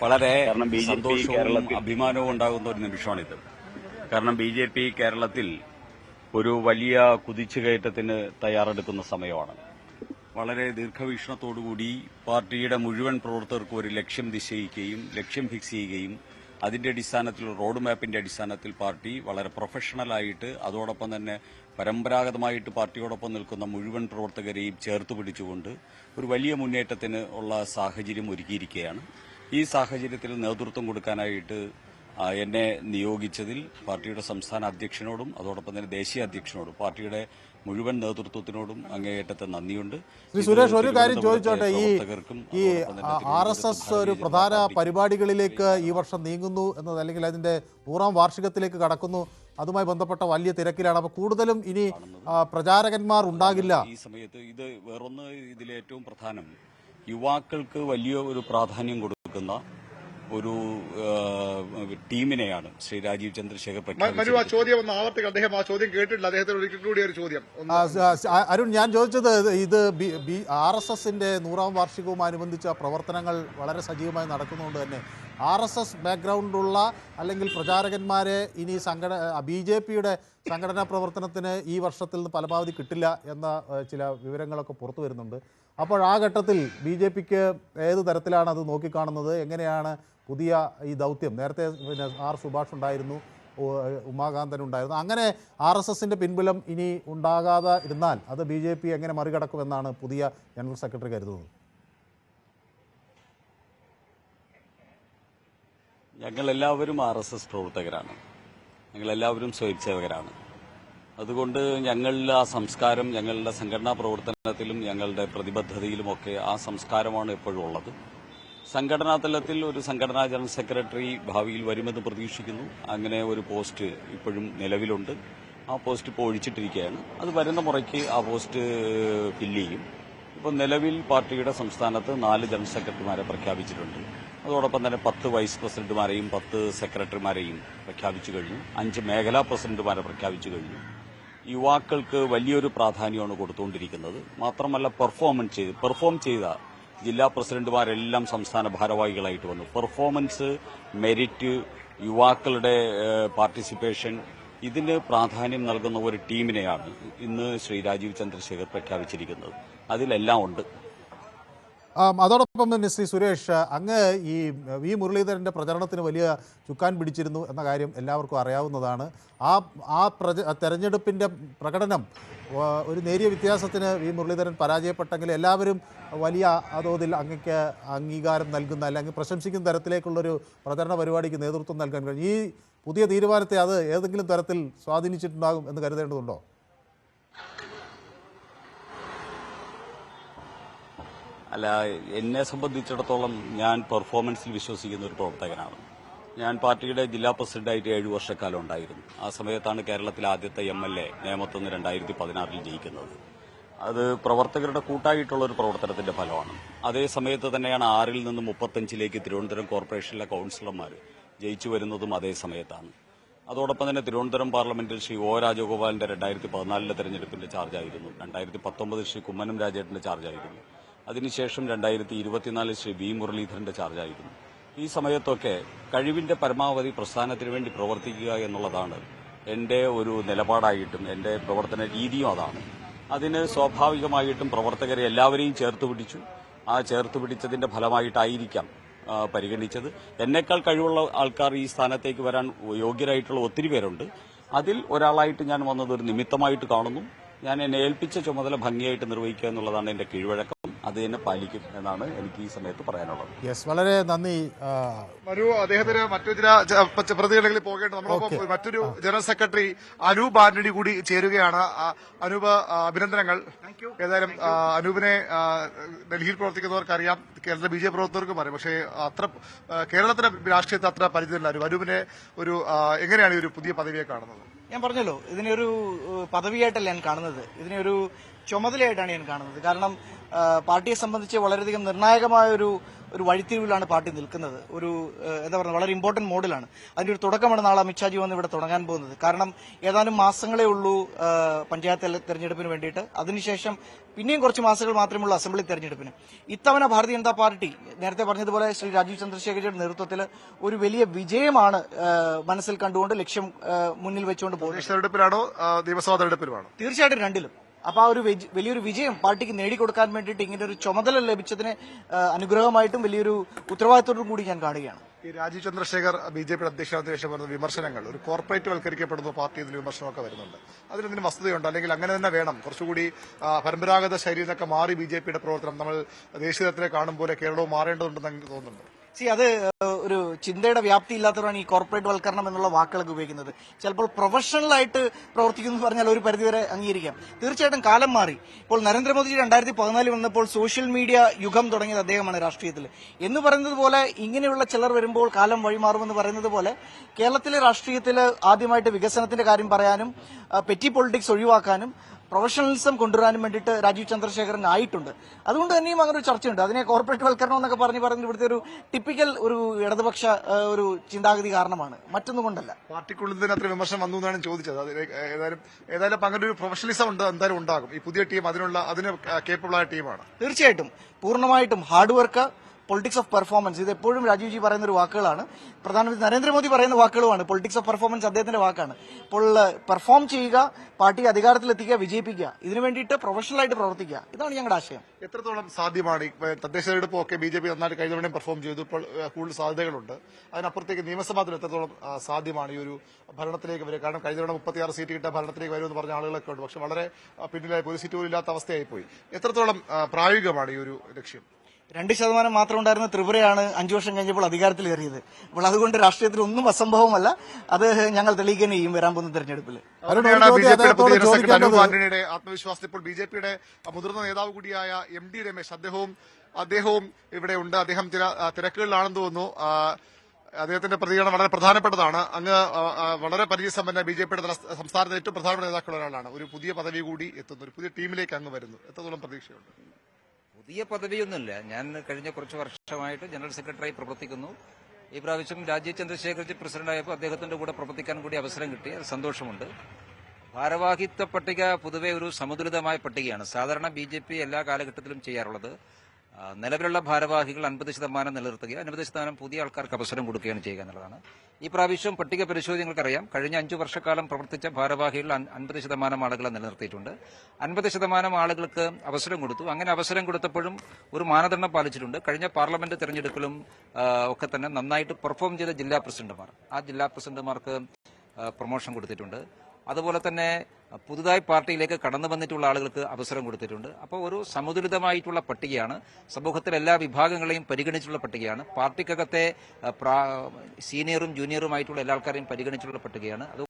വളരെ സന്തോഷവും അഭിമാനവും ഉണ്ടാകുന്ന ഒരു നിമിഷമാണിത്. കാരണം BJP കേരളത്തിൽ ഒരു വലിയ കുതിച്ചുകയറ്റത്തിന് തയ്യാറെടുക്കുന്ന സമയമാണ്. വളരെ ദീർഘവീക്ഷണത്തോടുകൂടി പാർട്ടിയുടെ മുഴുവൻ പ്രവർത്തകർക്കും ഒരു ലക്ഷ്യം നിശ്ചയിക്കുകയും ലക്ഷ്യം ഫിക്സ് ചെയ്യുകയും അതിന്റെ അടിസ്ഥാനത്തിൽ റോഡ് മാപ്പിന്റെ അടിസ്ഥാനത്തിൽ പാർട്ടി വളരെ പ്രൊഫഷണലായിട്ട് അതോടൊപ്പം തന്നെ പരമ്പരാഗതമായിട്ട് പാർട്ടിയോടൊപ്പം നിൽക്കുന്ന മുഴുവൻ പ്രവർത്തകരെയും ചേർത്ത് പിടിച്ചുകൊണ്ട് ഒരു വലിയ മുന്നേറ്റത്തിന് ഉള്ള സാഹചര്യം ഒരുക്കിയിരിക്കുകയാണ്. ഈ സാഹചര്യത്തിൽ നേതൃത്വം കൊടുക്കാനായിട്ട് എന്നെ നിയോഗിച്ചതിൽ പാർട്ടിയുടെ സംസ്ഥാന അധ്യക്ഷനോടും അതോടൊപ്പം തന്നെ ദേശീയ അധ്യക്ഷനോടും പാർട്ടിയുടെ മുഴുവൻ നേതൃത്വത്തിനോടും അങ്ങേയറ്റത്തെ നന്ദിയുണ്ട്. ശ്രീ സുരേഷ്, ഒരു കാര്യം ചോദിച്ചോട്ടെ, ഈ RSS ഒരു പ്രധാന പരിപാടികളിലേക്ക് ഈ വർഷം നീങ്ങുന്നു എന്നത്, അല്ലെങ്കിൽ അതിന്റെ 100ാം വാർഷികത്തിലേക്ക് കടക്കുന്നു, അതുമായി ബന്ധപ്പെട്ട വലിയ തിരക്കിലാണ്. അപ്പോൾ കൂടുതലും ഇനി പ്രചാരകന്മാർ ഉണ്ടാകില്ല ഈ സമയത്ത്. ഇത് വേറൊന്ന്, ഇതിലേറ്റവും പ്രധാനം യുവാക്കൾക്ക് വലിയ ഒരു പ്രാധാന്യം കൊടുക്കുന്ന ഒരു ടീമിനെയാണ് ശ്രീ രാജീവ് ചന്ദ്രശേഖർ അരുൺ, ഞാൻ ചോദിച്ചത് ഇത് RSSന്റെ 100ാം വാർഷികവുമനുബന്ധിച്ച പ്രവർത്തനങ്ങൾ വളരെ സജീവമായി നടക്കുന്നതുകൊണ്ട് തന്നെ RSS ബാക്ക്ഗ്രൗണ്ടുള്ള അല്ലെങ്കിൽ പ്രചാരകന്മാരെ ഇനി BJPയുടെ സംഘടനാ പ്രവർത്തനത്തിന് ഈ വർഷത്തിൽ നിന്ന് പരമാവധി കിട്ടില്ല എന്ന ചില വിവരങ്ങളൊക്കെ പുറത്തു വരുന്നുണ്ട്. അപ്പോൾ ആ ഘട്ടത്തിൽ BJPക്ക് ഏത് തരത്തിലാണ് അത് നോക്കിക്കാണുന്നത്? എങ്ങനെയാണ് പുതിയ ഈ ദൗത്യം? നേരത്തെ R സുഭാഷ് ഉണ്ടായിരുന്നു, ഉമാകാന്തൻ ഉണ്ടായിരുന്നു. അങ്ങനെ RSSന്റെ പിൻബലം ഇനി ഉണ്ടാകാതെ ഇരുന്നാൽ അത് BJP എങ്ങനെ മറികടക്കുമെന്നാണ് പുതിയ ജനറൽ സെക്രട്ടറി കരുതുന്നത്? ഞങ്ങളെല്ലാവരും RSS പ്രവർത്തകരാണ്, ഞങ്ങളെല്ലാവരും സ്വയംസേവകരാണ്. അതുകൊണ്ട് ഞങ്ങളുടെ ആ സംസ്കാരം, ഞങ്ങളുടെ സംഘടനാ പ്രവർത്തനത്തിലും ഞങ്ങളുടെ പ്രതിബദ്ധതയിലുമൊക്കെ ആ സംസ്കാരമാണ് എപ്പോഴും ഉള്ളത്. സംഘടനാ തലത്തിൽ ഒരു സംഘടനാ ജനറൽ സെക്രട്ടറി ഭാവിയിൽ വരുമെന്ന് പ്രതീക്ഷിക്കുന്നു. അങ്ങനെ ഒരു പോസ്റ്റ് ഇപ്പോഴും നിലവിലുണ്ട്. ആ പോസ്റ്റ് ഇപ്പോൾ ഒഴിച്ചിട്ടിരിക്കുകയാണ്. അത് വരുന്ന മുറയ്ക്ക് ആ പോസ്റ്റ് ഫില്ല് ചെയ്യും. ഇപ്പോൾ നിലവിൽ പാർട്ടിയുടെ സംസ്ഥാനത്ത് 4 ജനറൽ സെക്രട്ടറിമാരെ പ്രഖ്യാപിച്ചിട്ടുണ്ട്. അതോടൊപ്പം തന്നെ 10 വൈസ് പ്രസിഡന്റുമാരെയും 10 സെക്രട്ടറിമാരെയും പ്രഖ്യാപിച്ചു കഴിഞ്ഞു. 5 മേഖലാ പ്രസിഡന്റുമാരെ പ്രഖ്യാപിച്ചു കഴിഞ്ഞു. യുവാക്കൾക്ക് വലിയൊരു പ്രാധാന്യമാണ് കൊടുത്തുകൊണ്ടിരിക്കുന്നത്. മാത്രമല്ല പെർഫോം ചെയ്ത ജില്ലാ പ്രസിഡന്റുമാരെല്ലാം സംസ്ഥാന ഭാരവാഹികളായിട്ട് വന്നു. പെർഫോമൻസ്, മെരിറ്റ്, യുവാക്കളുടെ പാർട്ടിസിപ്പേഷൻ, ഇതിന് പ്രാധാന്യം നൽകുന്ന ഒരു ടീമിനെയാണ് ഇന്ന് ശ്രീ രാജീവ് ചന്ദ്രശേഖർ പ്രഖ്യാപിച്ചിരിക്കുന്നത്. അതിലെല്ലാം ഉണ്ട്. അതോടൊപ്പം തന്നെ ശ്രീ സുരേഷ്, അങ്ങ് ഈ വി മുരളീധരൻ്റെ പ്രചരണത്തിന് വലിയ ചുക്കാൻ പിടിച്ചിരുന്നു എന്ന കാര്യം എല്ലാവർക്കും അറിയാവുന്നതാണ്. ആ തെരഞ്ഞെടുപ്പിൻ്റെ പ്രകടനം ഒരു നേരിയ വ്യത്യാസത്തിന് വി മുരളീധരൻ പരാജയപ്പെട്ടെങ്കിൽ എല്ലാവരും വലിയ തോതിൽ അങ്ങക്ക് അംഗീകാരം നൽകുന്ന അല്ലെങ്കിൽ പ്രശംസിക്കുന്ന തരത്തിലേക്കുള്ളൊരു പ്രചരണ പരിപാടിക്ക് നേതൃത്വം നൽകാൻ കഴിഞ്ഞു. ഈ പുതിയ തീരുമാനത്തെ അത് ഏതെങ്കിലും തരത്തിൽ സ്വാധീനിച്ചിട്ടുണ്ടാകും എന്ന് കരുതേണ്ടതുണ്ടോ? അല്ല, എന്നെ സംബന്ധിച്ചിടത്തോളം ഞാൻ പെർഫോമൻസിൽ വിശ്വസിക്കുന്ന ഒരു പ്രവർത്തകനാണ്. ഞാൻ പാർട്ടിയുടെ ജില്ലാ പ്രസിഡന്റായിട്ട് 7 വർഷക്കാലം ഉണ്ടായിരുന്നു. ആ സമയത്താണ് കേരളത്തിലെ ആദ്യത്തെ MLA നേമത്തുനിന്ന് 2016 ജയിക്കുന്നത്. അത് പ്രവർത്തകരുടെ കൂട്ടായിട്ടുള്ളൊരു പ്രവർത്തനത്തിന്റെ ഫലമാണ്. അതേ സമയത്ത് തന്നെയാണ് 6ൽ നിന്ന് 35ലേക്ക് തിരുവനന്തപുരം കോർപ്പറേഷനിലെ കൌൺസിലർമാർ ജയിച്ചു വരുന്നതും അതേ സമയത്താണ്. അതോടൊപ്പം തന്നെ തിരുവനന്തപുരം പാർലമെന്റിൽ ശ്രീ O രാജഗോപാലിന്റെ 2014 തെരഞ്ഞെടുപ്പിന്റെ ചാർജായിരുന്നു. 2019 ശ്രീ കുമ്മനം രാജേട്ടന്റെ ചാർജായിരുന്നു. അതിനുശേഷം 2024 ശ്രീ വി മുരളീധരന്റെ ചാർജായിരുന്നു. ഈ സമയത്തൊക്കെ കഴിവിന്റെ പരമാവധി പ്രസ്ഥാനത്തിന് വേണ്ടി പ്രവർത്തിക്കുക എന്നുള്ളതാണ് എന്റെ ഒരു നിലപാടായിട്ടും എന്റെ പ്രവർത്തന രീതിയും അതാണ്. അതിന് സ്വാഭാവികമായിട്ടും പ്രവർത്തകരെ എല്ലാവരെയും ചേർത്ത് പിടിച്ചു. ആ ചേർത്ത് പിടിച്ചതിന്റെ ഫലമായിട്ടായിരിക്കാം പരിഗണിച്ചത്. എന്നേക്കാൾ കഴിവുള്ള ആൾക്കാർ ഈ സ്ഥാനത്തേക്ക് വരാൻ യോഗ്യരായിട്ടുള്ള ഒത്തിരി പേരുണ്ട്. അതിൽ ഒരാളായിട്ട് ഞാൻ വന്നത് ഒരു നിമിത്തമായിട്ട് കാണുന്നു. ഞാൻ എന്നെ ഏൽപ്പിച്ച ചുമതല ഭംഗിയായിട്ട് നിർവഹിക്കുക എന്നുള്ളതാണ് എന്റെ കീഴ്വഴക്കം. അത് തന്നെ പാലിക്കും എന്നാണ് എനിക്ക് ഈ സമയത്ത് പറയാനുള്ളത്. യെസ്, വളരെ നന്ദി. അദ്ദേഹത്തിന് മറ്റു ചില പ്രതികളിൽ പോകേണ്ട നമ്മളൊപ്പം മറ്റൊരു ജനറൽ സെക്രട്ടറി അനൂപ് ആന്റണി കൂടി ചേരുകയാണ്. അനൂപ്, അഭിനന്ദനങ്ങൾ. ഏതായാലും അനൂപിനെ ഡൽഹിയിൽ പ്രവർത്തിക്കുന്നവർക്കറിയാം, കേരള BJP പ്രവർത്തകർക്കും അറിയാം. പക്ഷേ അത്ര കേരളത്തിലെ രാഷ്ട്രീയത്തിൽ അത്ര പരിചയമില്ല. അനൂപിനെ ഒരു എങ്ങനെയാണ് ഈ ഒരു പുതിയ പദവിയെ കാണുന്നത്? ഞാൻ പറഞ്ഞല്ലോ, ഇതിനെയൊരു പദവിയായിട്ടല്ല ഞാൻ കാണുന്നത്, ഇതിനെയൊരു ചുമതലയായിട്ടാണ് ഞാൻ കാണുന്നത്. കാരണം പാർട്ടിയെ സംബന്ധിച്ച് വളരെയധികം നിർണായകമായ ഒരു വഴിത്തിരിവിലാണ് പാർട്ടി നിൽക്കുന്നത്. ഒരു എന്താ പറയുക, വളരെ ഇമ്പോർട്ടന്റ് മോഡിലാണ്. അതിന്റെ ഒരു തുടക്കമാണ് നാളെ അമിത്ഷാജി വന്ന് ഇവിടെ തുടങ്ങാൻ പോകുന്നത്. കാരണം ഏതാനും മാസങ്ങളേ ഉള്ളൂ പഞ്ചായത്ത് തെരഞ്ഞെടുപ്പിന് വേണ്ടിയിട്ട്. അതിനുശേഷം പിന്നെയും കുറച്ച് മാസങ്ങൾ മാത്രമേ ഉള്ളൂ അസംബ്ലി തെരഞ്ഞെടുപ്പിന്. ഇത്തവണ ഭാരതീയ ജനതാ പാർട്ടി നേരത്തെ പറഞ്ഞതുപോലെ ശ്രീ രാജീവ് ചന്ദ്രശേഖരയുടെ നേതൃത്വത്തിൽ ഒരു വലിയ വിജയമാണ് മനസ്സിൽ കണ്ടുകൊണ്ട് ലക്ഷ്യം മുന്നിൽ വെച്ചുകൊണ്ട് പോകുന്നത്. തെരഞ്ഞെടുപ്പിലാണോ നിയമസഭാ തെരഞ്ഞെടുപ്പിലുമാണോ? തീർച്ചയായിട്ടും രണ്ടിലും. അപ്പൊ ആ ഒരു വലിയൊരു വിജയം പാർട്ടിക്ക് നേടിക്കൊടുക്കാൻ വേണ്ടിയിട്ട് ഇങ്ങനെ ഒരു ചുമതല ലഭിച്ചതിന് അനുഗ്രഹമായിട്ടും വലിയൊരു ഉത്തരവാദിത്തോടും കൂടി ഞാൻ കാണുകയാണ്. ഈ രാജീവ് ചന്ദ്രശേഖർ ബിജെപിയുടെ അധ്യക്ഷനായ ശേഷം വരുന്ന വിമർശനങ്ങൾ, ഒരു കോർപ്പറേറ്റ് വൽക്കരിക്കപ്പെടുന്ന പാർട്ടി ഇതിന് വിമർശനമൊക്കെ വരുന്നുണ്ട്. അതിനെന്തിനും വസ്തുതയുണ്ട്? അല്ലെങ്കിൽ അങ്ങനെ തന്നെ വേണം? കുറച്ചുകൂടി പരമ്പരാഗത ശൈലിയിൽ നിന്നൊക്കെ മാറി ബിജെപിയുടെ പ്രവർത്തനം നമ്മൾ ദേശീയ തലത്തിലെ കാണും പോലെ കേരളവും മാറേണ്ടതുണ്ടെന്ന് എനിക്ക് തോന്നുന്നുണ്ട്. അത് ഒരു ചിന്തയുടെ വ്യാപ്തി ഇല്ലാത്തവരാണ് ഈ കോർപ്പറേറ്റ് വൽക്കരണം എന്നുള്ള വാക്കുകളൊക്കെ ഉപയോഗിക്കുന്നത്. ചിലപ്പോൾ പ്രൊഫഷണലായിട്ട് പ്രവർത്തിക്കുന്നു എന്ന് പറഞ്ഞാൽ ഒരു പരിധിവരെ അംഗീകരിക്കാം. തീർച്ചയായിട്ടും കാലം മാറി. ഇപ്പോൾ നരേന്ദ്രമോദിജി 2014 വന്നപ്പോൾ സോഷ്യൽ മീഡിയ യുഗം തുടങ്ങിയത് അദ്ദേഹമാണ് രാഷ്ട്രീയത്തിൽ. എന്ന് പറയുന്നത് പോലെ ഇങ്ങനെയുള്ള ചിലർ വരുമ്പോൾ കാലം വഴിമാറുമെന്ന് പറയുന്നത് പോലെ കേരളത്തിലെ രാഷ്ട്രീയത്തിൽ ആദ്യമായിട്ട് വികസനത്തിന്റെ കാര്യം പറയാനും പെറ്റി പൊളിറ്റിക്സ് ഒഴിവാക്കാനും പ്രൊഫഷണലിസം കൊണ്ടുവരാനും വേണ്ടിയിട്ട് രാജീവ് ചന്ദ്രശേഖരൻ ആയിട്ടുണ്ട്. അതുകൊണ്ട് തന്നെയും അങ്ങനെ ഒരു ചർച്ചയുണ്ട്. അതിനെ കോർപ്പറേറ്റ് വൽക്കരണം എന്നൊക്കെ പറഞ്ഞ് ഇവിടുത്തെ ഒരു ടിപ്പിക്കൽ ഒരു ഇടതുപക്ഷ ഒരു ചിന്താഗതി കാരണമാണ്, മറ്റൊന്നും കൊണ്ടല്ല. പാർട്ടിക്കുള്ളിൽ തന്നെ അത്ര വിമർശനം വന്നു എന്നാണ് ചോദിച്ചത്. ഏതായാലും അങ്ങനെ ഒരു പ്രൊഫഷണലിസം ഉണ്ട്, എന്തായാലും ഉണ്ടാകും. ഈ പുതിയ ടീം അതിന് കേപ്പബിൾ ആയ ടീമാണ്. തീർച്ചയായിട്ടും പൂർണ്ണമായിട്ടും hard work, politics of performance, ഇത് എപ്പോഴും രാജീവ്ജി പറയുന്ന ഒരു വാക്കുകളാണ്. പ്രധാനമന്ത്രി നരേന്ദ്രമോദി പറയുന്ന വാക്കുകളുമാണ്. പൊളിറ്റിക്സ് ഓഫ് പെർഫോമൻസ് അദ്ദേഹത്തിന്റെ വാക്കാണ്. ഇപ്പോൾ പെർഫോം ചെയ്യുക, പാർട്ടി അധികാരത്തിലെത്തിക്കുക, വിജയിപ്പിക്കുക, ഇതിനു വേണ്ടിയിട്ട് പ്രൊഫഷണലായിട്ട് പ്രവർത്തിക്കുക, ഇതാണ് ഞങ്ങളുടെ ആശയം. എത്രത്തോളം സാധ്യമാണ്? തദ്ദേശ തെരഞ്ഞെടുപ്പൊക്കെ ബിജെപി നന്നായിട്ട് കഴിഞ്ഞ തവണയും പെർഫോം ചെയ്തു. ഇപ്പോൾ കൂടുതൽ സാധ്യതകളുണ്ട്. അതിനപ്പുറത്തേക്ക് നിയമസഭയിൽ എത്രത്തോളം സാധ്യമാണ് ഈ ഒരു ഭരണത്തിലേക്ക് വരിക? കാരണം കഴിഞ്ഞ തവണ 36 സീറ്റ് കിട്ടിയ ഭരണത്തിലേക്ക് വരുമെന്ന് പറഞ്ഞ ആളുകളൊക്കെ ഉണ്ട്. പക്ഷെ വളരെ പിന്നിലായി, ഒരു സീറ്റ് പോലും ഇല്ലാത്ത അവസ്ഥയായി പോയി. എത്രത്തോളം പ്രായോഗികമാണ് ഈ ഒരു ലക്ഷ്യം? 2% മാത്രം ഉണ്ടായിരുന്ന ത്രിപുരയാണ് 5 വർഷം കഴിഞ്ഞപ്പോൾ അധികാരത്തിലേറിയത്. അപ്പോൾ അതുകൊണ്ട് രാഷ്ട്രീയത്തിൽ ഒന്നും അസംഭവമല്ല. അത് ഞങ്ങൾ തെളിയിക്കാൻ ചെയ്യും വരാൻ പോകുന്ന തെരഞ്ഞെടുപ്പിൽ. ആന്റണിയുടെ ആത്മവിശ്വാസത്തിൽ ഇപ്പോൾ ബിജെപിയുടെ മുതിർന്ന നേതാവ് കൂടിയായ MD രമേശ് അദ്ദേഹവും ഇവിടെ ഉണ്ട്. അദ്ദേഹം ചില തിരക്കുകളിലാണെന്ന് തോന്നുന്നു. അദ്ദേഹത്തിന്റെ പ്രതികരണം വളരെ പ്രധാനപ്പെട്ടതാണ്. അങ്ങ് വളരെ പരിചയസമ്പന്ന ബിജെപിയുടെ സംസ്ഥാനത്തെ ഏറ്റവും പ്രധാനപ്പെട്ട നേതാക്കളുള്ള ഒരാളാണ്. ഒരു പുതിയ പദവി കൂടി എത്തുന്നു, ഒരു പുതിയ ടീമിലേക്ക് അങ്ങ് വരുന്നു. എത്രത്തോളം പ്രതീക്ഷയുണ്ട്? പുതിയ പദവിയൊന്നുമില്ല. ഞാൻ കഴിഞ്ഞ കുറച്ച് വർഷമായിട്ട് ജനറൽ സെക്രട്ടറിയായി പ്രവർത്തിക്കുന്നു. ഈ പ്രാവശ്യം രാജീവ് ചന്ദ്രശേഖർജി പ്രസിഡന്റായപ്പോൾ അദ്ദേഹത്തിന്റെ കൂടെ പ്രവർത്തിക്കാൻ കൂടി അവസരം കിട്ടി. അത് സന്തോഷമുണ്ട്. ഭാരവാഹിത്വ പട്ടിക പൊതുവെ ഒരു സമുദ്രിതമായ പട്ടികയാണ്. സാധാരണ ബിജെപി എല്ലാ കാലഘട്ടത്തിലും ചെയ്യാറുള്ളത്. നിലവിലുള്ള ഭാരവാഹികൾ 50% നിലനിർത്തുക, 50% പുതിയ ആൾക്കാർക്ക് അവസരം കൊടുക്കുകയാണ് ചെയ്യുക എന്നുള്ളതാണ്. ഈ പ്രാവശ്യം പട്ടിക പരിശോധന നിങ്ങൾക്കറിയാം. കഴിഞ്ഞ 5 വർഷക്കാലം പ്രവർത്തിച്ച ഭാരവാഹികൾ 50% ആളുകളെ നിലനിർത്തിയിട്ടുണ്ട്. 50% ആളുകൾക്ക് അവസരം കൊടുത്തു. അങ്ങനെ അവസരം കൊടുത്തപ്പോഴും ഒരു മാനദണ്ഡം പാലിച്ചിട്ടുണ്ട്. കഴിഞ്ഞ പാർലമെന്റ് തെരഞ്ഞെടുപ്പിലും ഒക്കെ തന്നെ നന്നായിട്ട് പെർഫോം ചെയ്ത ജില്ലാ പ്രസിഡന്റുമാർ, ആ ജില്ലാ പ്രസിഡന്റുമാർക്ക് പ്രൊമോഷൻ കൊടുത്തിട്ടുണ്ട്. അതുപോലെ തന്നെ പുതുതായി പാർട്ടിയിലേക്ക് കടന്നു വന്നിട്ടുള്ള ആളുകൾക്ക് അവസരം കൊടുത്തിട്ടുണ്ട്. അപ്പോൾ ഒരു സമുദ്രിതമായിട്ടുള്ള പട്ടികയാണ്. സമൂഹത്തിലെ എല്ലാ വിഭാഗങ്ങളെയും പരിഗണിച്ചുള്ള പട്ടികയാണ്. പാർട്ടിക്കകത്തെ സീനിയറും ജൂനിയറുമായിട്ടുള്ള എല്ലാ ആൾക്കാരെയും പരിഗണിച്ചുള്ള പട്ടികയാണ്.